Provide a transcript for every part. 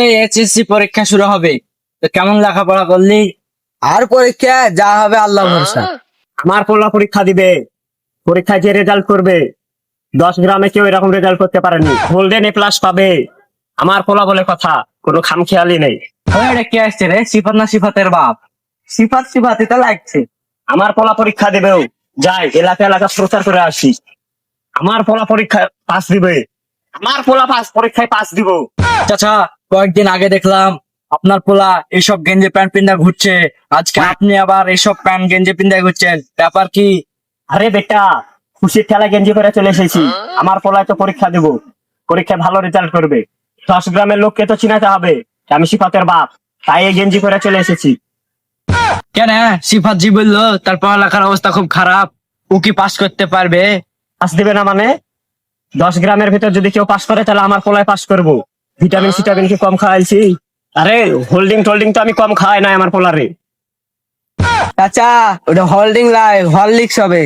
সপ্তাহে এইচএসসি পরীক্ষা শুরু হবে, তো কেমন লেখাপড়া করলি? আর পরীক্ষা যা হবে আল্লাহ ভরসা। আমার পোলা পরীক্ষা দিবে, পরীক্ষায় যে রেজাল্ট করবে 10 গ্রামে কেউ এরকম রেজাল্ট করতে পারেনি, গোল্ডেন এ প্লাস পাবে। আমার পোলা বলে কথা, কোনো খামখেয়ালি নেই। ওই এটা কে আসছে রে? সিফাত না সিফাতের বাপ? সিফাত সিফাত এটা লাগছে। আমার পোলা পরীক্ষা দেবেও, যাই এলাকা এলাকা প্রচার করে আসি। আমার পোলা পরীক্ষা পাস দিবে, আমার পোলা পরীক্ষায় পাস দিব। চাচা, কয়েকদিন আগে দেখলাম আপনার পোলা এইসব গেঞ্জি প্যান্ট পিন্দা ঘুরছে, আজকে আপনি আবার এইসব প্যান্ট গেঞ্জি পিন্দা ঘুরছেন, ব্যাপার কি? আরে বেটা, খুশির খেলা গেঞ্জি করে চলে এসেছি। আমার পোলায় তো পরীক্ষা দেব, পরীক্ষায় ভালো রেজাল্ট করবে। 10 গ্রামের লোককে তো চিনাতে হবে যে আমি সিফাতের বাপ, তাই এই গেঞ্জি করে চলে এসেছি। কেন, সিফাত জি বললো তার পড়ালেখার অবস্থা খুব খারাপ, ও কি পাস করতে পারবে? পাস দিবে না মানে? 10 গ্রামের ভিতর যদি কেউ পাস করে তাহলে আমার পোলায় পাস করবো। ভিটামিন সিটামিন কি কম খাওয়াইছি? আরে হোল্ডিং টোল্ডিং তো আমি কম খাওয়াই নাই আমার পোলারে। চাচা ওটা হোল্ডিং লাই হরলিক্স হবে।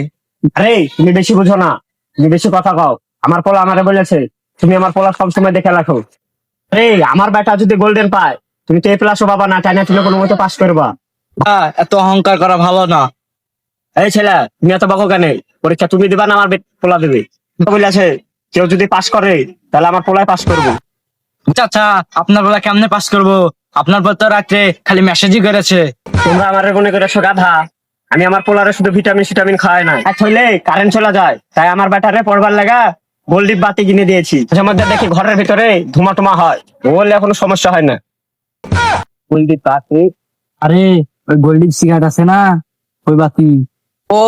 আরে তুমি বেশি বুঝো না, তুমি বেশি কথা কও। আমার পোলা আমারে বলেছে তুমি আমার পোলা সবসময় দেখে রাখো। আরে আমার বেটা যদি গোল্ডেন পায়, তুমি তো এ প্লাসও পাবা না, তাই না? তুমি কোনো মতো পাস করবা। এত অহংকার করা ভালো না। এই ছেলে, তুমি এত বকো কেন? পরীক্ষা তুমি দিবা না আমার পোলা দেবে? বলেছে কেউ যদি পাস করে তাহলে আমার পোলায় পাস করবো। চাচা, আপনার বেলা কেমনে পাস করবো? আপনার পর তো রাত্রে খালি মেসেজই করেছে। তোমরা আমার মনে করে গাধা। আমি আমার পোলারে শুধু ভিটামিন সিটামিন খাওয়াই না, এক হইলে কারেন্ট চলে যায়, তাই আমার ব্যাটারে পড়বার লাগা গোল্ডিপ বাতি কিনে দিয়েছি। মাঝে মধ্যে দেখি ঘরের ভিতরে ধুমা টুমা হয়, বললে কোনো সমস্যা হয় না। গোল্ডিপ বাতি? আরে ওই গোল্ডিপ সিগারেট আছে না, ওই বাতি। ও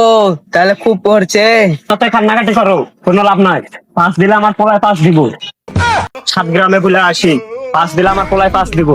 তাহলে খুব পড়ছে। তাতে কান্নাকাটি করো, কোনো লাভ নাই। পাঁচ দিলে আমার পোলায় পাস দিব। 7 গ্রামে বলে আসি, পাস দিলে আমার পোলায় পাস দিব।